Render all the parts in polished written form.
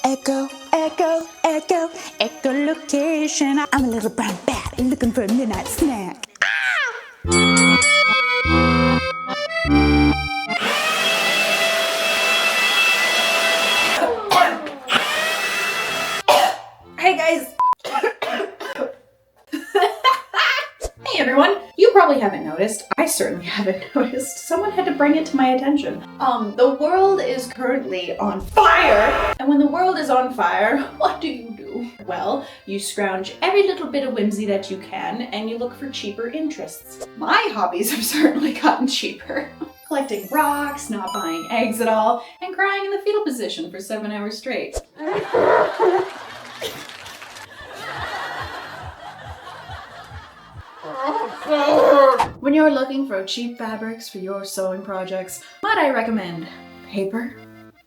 Echo, echo, echo, echolocation. I'm a little brown bat looking for a midnight snack. Hey guys! Hey everyone! You probably haven't noticed, I certainly haven't noticed, someone had to bring it to my attention. The world is currently on fire! And when the world is on fire, what do? Well, you scrounge every little bit of whimsy that you can, and you look for cheaper interests. My hobbies have certainly gotten cheaper. Collecting rocks, not buying eggs at all, and crying in the fetal position for 7 hours straight. When you're looking for cheap fabrics for your sewing projects, might I recommend paper?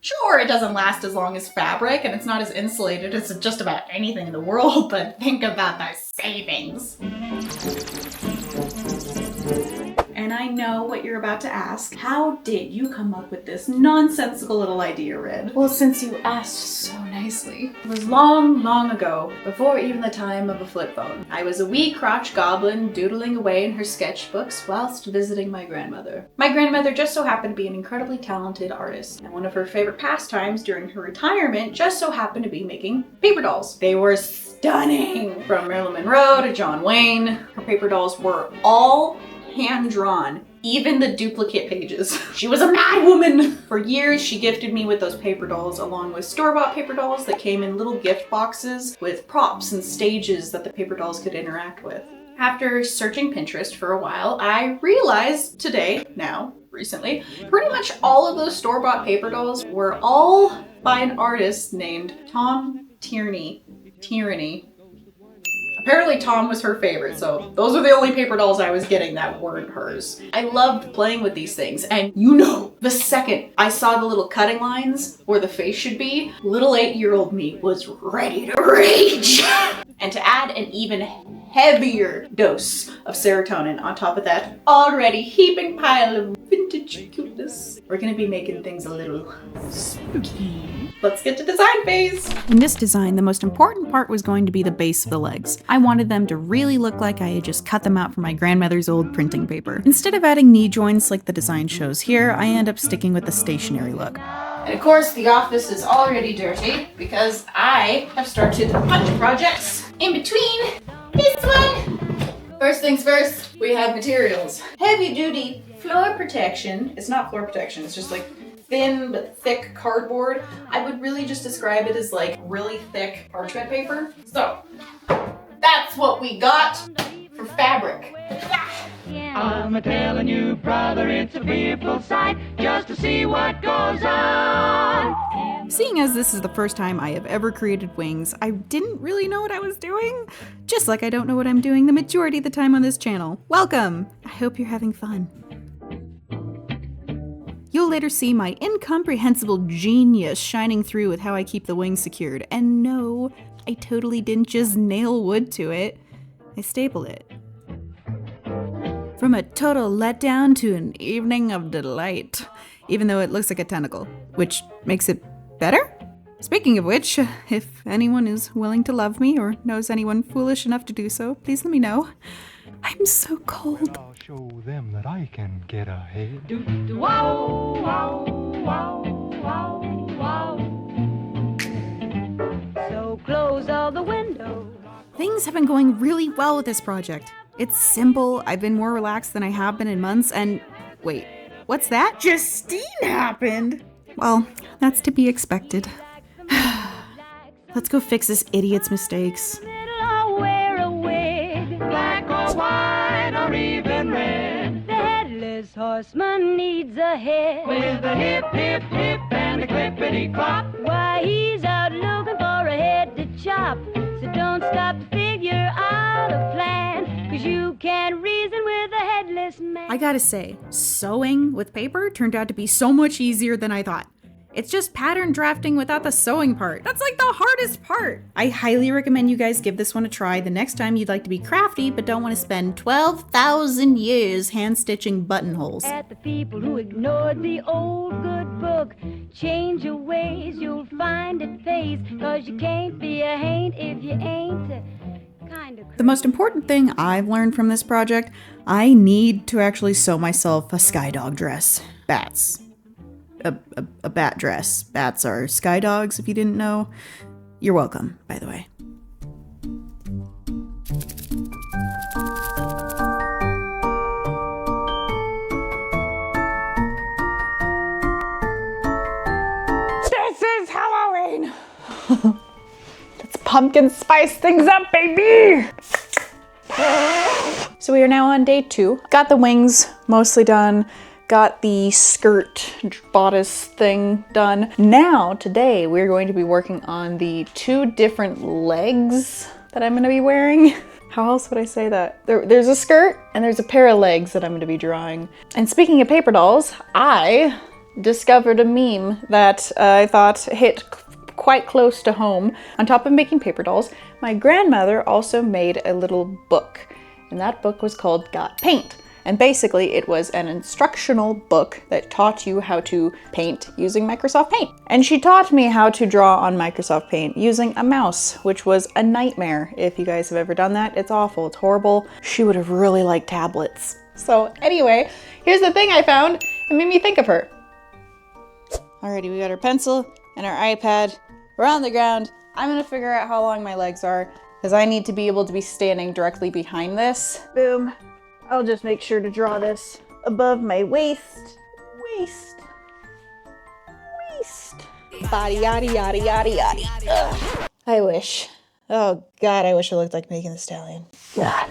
Sure, it doesn't last as long as fabric and it's not as insulated as just about anything in the world, but think about the savings. And I know what you're about to ask. How did you come up with this nonsensical little idea, Red? Well, since you asked so nicely. It was long, long ago, before even the time of a flip phone. I was a wee crotch goblin doodling away in her sketchbooks whilst visiting my grandmother. My grandmother just so happened to be an incredibly talented artist, and one of her favorite pastimes during her retirement just so happened to be making paper dolls. They were stunning! From Marilyn Monroe to John Wayne, her paper dolls were all hand-drawn, even the duplicate pages. She was a mad woman! For years, she gifted me with those paper dolls along with store-bought paper dolls that came in little gift boxes with props and stages that the paper dolls could interact with. After searching Pinterest for a while, I realized recently, pretty much all of those store-bought paper dolls were all by an artist named Tom Tierney. Apparently Tom was her favorite, so those are the only paper dolls I was getting that weren't hers. I loved playing with these things, and the second I saw the little cutting lines where the face should be, little 8-year-old me was ready to rage! And to add an even heavier dose of serotonin on top of that already heaping pile of vintage cuteness, we're gonna be making things a little spooky. Let's get to design phase! In this design, the most important part was going to be the base of the legs. I wanted them to really look like I had just cut them out from my grandmother's old printing paper. Instead of adding knee joints like the design shows here, I end up sticking with the stationary look. And of course, the office is already dirty because I have started a bunch of projects in between this one. First things first, we have materials. Heavy duty floor protection. It's not floor protection, it's just like thin but thick cardboard. I would really just describe it as like really thick parchment paper. So that's what we got for fabric. I'm a-telling you, brother, it's a fearful sight just to see what goes on. Seeing as this is the first time I have ever created wings, I didn't really know what I was doing. Just like I don't know what I'm doing the majority of the time on this channel. Welcome! I hope you're having fun. You'll later see my incomprehensible genius shining through with how I keep the wings secured. And no, I totally didn't just nail wood to it. I stapled it. From a total letdown to an evening of delight, even though it looks like a tentacle, which makes it better? Speaking of which, if anyone is willing to love me or knows anyone foolish enough to do so, please let me know. I'm so cold. I'll show them that I can get ahead. Wow, wow, wow, wow, wow. So close all the windows. Things have been going really well with this project. It's simple, I've been more relaxed than I have been in months, and wait, what's that? Justine happened. Well, that's to be expected. Let's go fix this idiot's mistakes. I'll wear a wig, Black or white or even red. the headless horseman needs a head. With a hip, hip, hip and a clippity-clop. Why, he's out looking for a head to chop. So don't stop to figure out a plan, 'cause you can't reason with a headless man. I gotta say, sewing with paper turned out to be so much easier than I thought. It's just pattern drafting without the sewing part. That's like the hardest part. I highly recommend you guys give this one a try the next time you'd like to be crafty but don't want to spend 12,000 years hand stitching buttonholes. At the people who ignored the old good book. Change your ways, you'll find it pays. 'Cause you can't be a haint if you ain't kind of The most important thing I've learned from this project, I need to actually sew myself a sky dog dress. Bats. A bat dress. Bats are sky dogs, if you didn't know. You're welcome, by the way. This is Halloween! Let's pumpkin spice things up, baby! So we are now on day 2. Got the wings mostly done. Got the skirt bodice thing done. Now, today, we're going to be working on the 2 different legs that I'm gonna be wearing. How else would I say that? There's a skirt and there's a pair of legs that I'm gonna be drawing. And speaking of paper dolls, I discovered a meme that I thought hit quite close to home. On top of making paper dolls, my grandmother also made a little book. And that book was called Got Paint. And basically it was an instructional book that taught you how to paint using Microsoft Paint. And she taught me how to draw on Microsoft Paint using a mouse, which was a nightmare. If you guys have ever done that, it's awful, it's horrible. She would have really liked tablets. So anyway, here's the thing I found. It made me think of her. Alrighty, we got our pencil and our iPad. We're on the ground. I'm gonna figure out how long my legs are because I need to be able to be standing directly behind this. Boom. I'll just make sure to draw this above my waist. Body, yada, yada, yada, yada. Ugh. I wish. Oh God, I wish I looked like Megan Thee Stallion. God.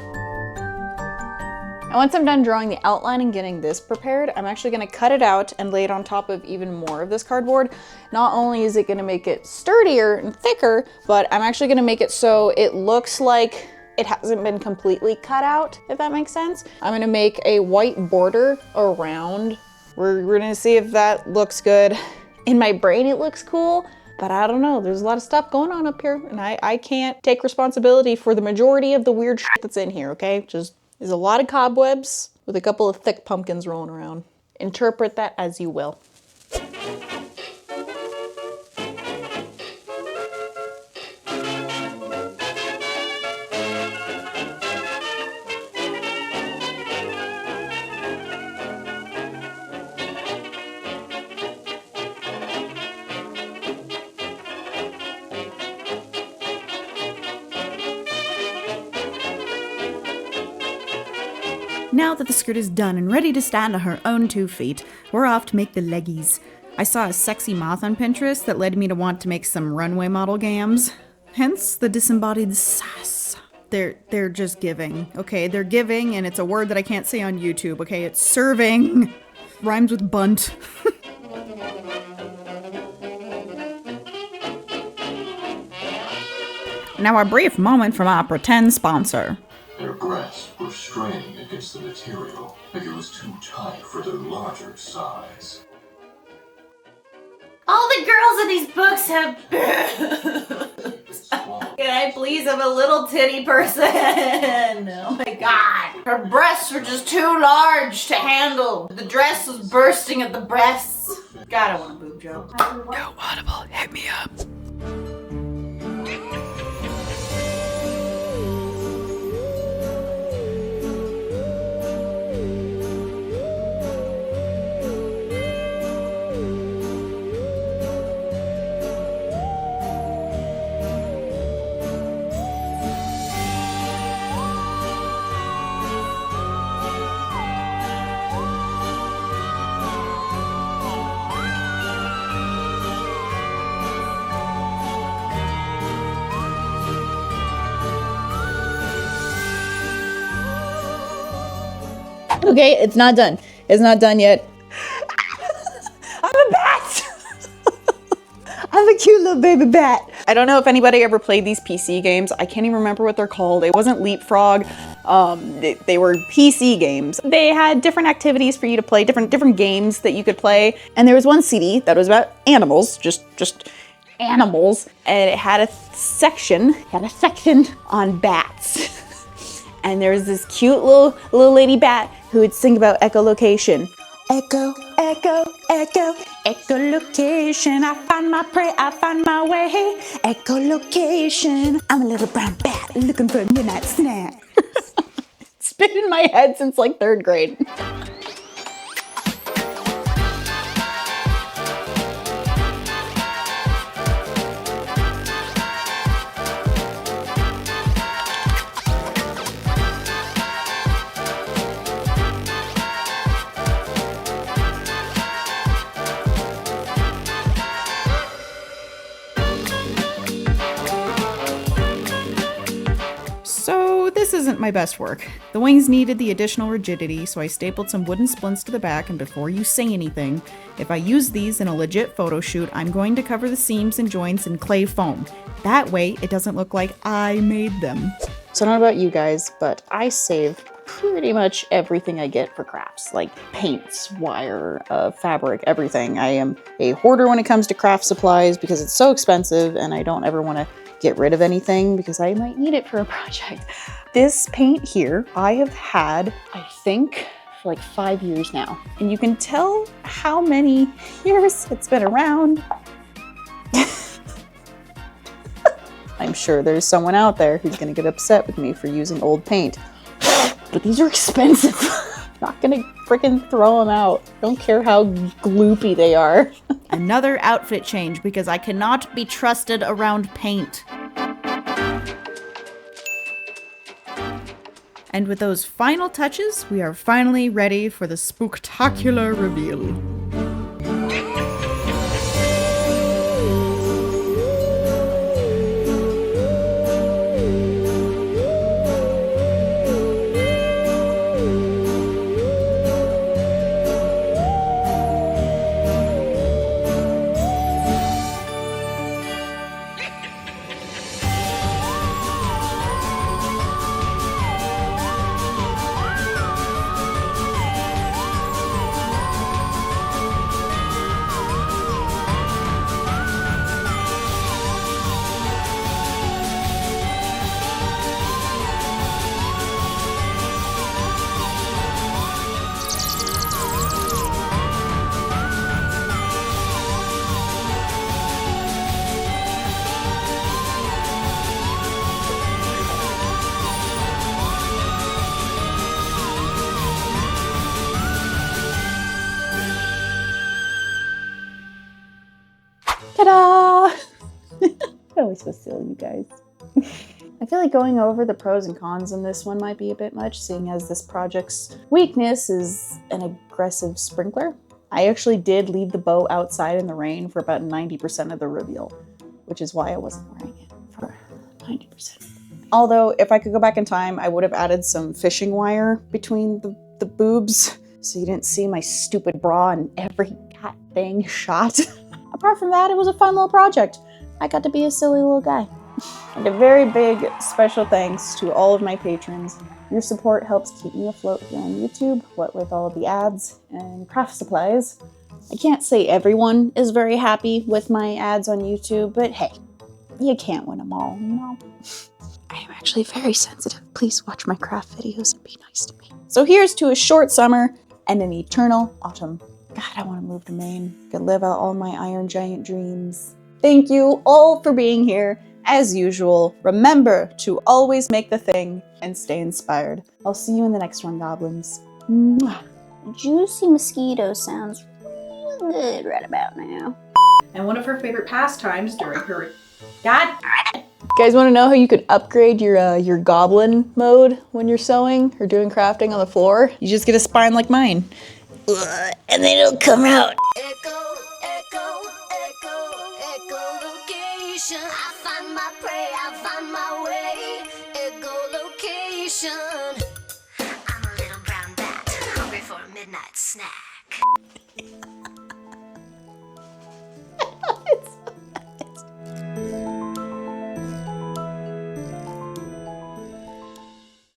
And once I'm done drawing the outline and getting this prepared, I'm actually gonna cut it out and lay it on top of even more of this cardboard. Not only is it gonna make it sturdier and thicker, but I'm actually gonna make it so it looks like it hasn't been completely cut out, if that makes sense. I'm gonna make a white border around. We're gonna see if that looks good. In my brain, it looks cool, but I don't know. There's a lot of stuff going on up here, and I can't take responsibility for the majority of the weird shit that's in here, okay? Just, there's a lot of cobwebs with a couple of thick pumpkins rolling around. Interpret that as you will. Now that the skirt is done and ready to stand on her own 2 feet, we're off to make the leggies. I saw a sexy moth on Pinterest that led me to want to make some runway model gams. Hence the disembodied sass. They're just giving, okay? They're giving, and it's a word that I can't say on YouTube, okay? It's serving. Rhymes with bunt. Now a brief moment from our pretend sponsor. Their breasts were straining against the material like it was too tight for their larger size. All the girls in these books have boobs. Can I please have a little titty person? Oh my God. Her breasts were just too large to handle. The dress was bursting at the breasts. God, I want a boob joke. Yo, Audible, hit me up. Okay, it's not done. It's not done yet. I'm a bat! I'm a cute little baby bat. I don't know if anybody ever played these PC games. I can't even remember what they're called. It wasn't Leapfrog. They were PC games. They had different activities for you to play, different games that you could play. And there was one CD that was about animals, just animals. And it had a section on bats. And there was this cute little lady bat who would sing about echolocation. Echo, echo, Echo, echolocation. I find my prey, I find my way. Echolocation. I'm a little brown bat looking for a midnight snack. It's been in my head since like 3rd grade. So this isn't my best work. The wings needed the additional rigidity, so I stapled some wooden splints to the back, and before you say anything, if I use these in a legit photo shoot, I'm going to cover the seams and joints in clay foam. That way, it doesn't look like I made them. So I don't know about you guys, but I save pretty much everything I get for crafts, like paints, wire, fabric, everything. I am a hoarder when it comes to craft supplies because it's so expensive and I don't ever want to get rid of anything because I might need it for a project. This paint here, I have had, I think, for like 5 years now. And you can tell how many years it's been around. I'm sure there's someone out there who's gonna get upset with me for using old paint. But these are expensive. Not gonna freaking throw them out. Don't care how gloopy they are. Another outfit change because I cannot be trusted around paint. And with those final touches, we are finally ready for the spooktacular reveal. Ta-da! I always feel silly, you guys. I feel like going over the pros and cons in this one might be a bit much, seeing as this project's weakness is an aggressive sprinkler. I actually did leave the bow outside in the rain for about 90% of the reveal, which is why I wasn't wearing it for 90%. Although, if I could go back in time, I would have added some fishing wire between the boobs, so you didn't see my stupid bra in every goddamn shot. Apart from that, it was a fun little project. I got to be a silly little guy. And a very big special thanks to all of my patrons. Your support helps keep me afloat here on YouTube, what with all of the ads and craft supplies. I can't say everyone is very happy with my ads on YouTube, but hey, you can't win them all, you know? I am actually very sensitive. Please watch my craft videos and be nice to me. So here's to a short summer and an eternal autumn. God, I want to move to Maine. Could live out all my Iron Giant dreams. Thank you all for being here. As usual, remember to always make the thing and stay inspired. I'll see you in the next one, Goblins. Mwah. Juicy mosquito sounds real good right about now. And one of her favorite pastimes during her... God! You guys want to know how you could upgrade your goblin mode when you're sewing or doing crafting on the floor? You just get a spine like mine. And then it'll come out. Echo, echo, echo, echolocation. I find my prey, I find my way. Echolocation. I'm a little brown bat, hungry for a midnight snack.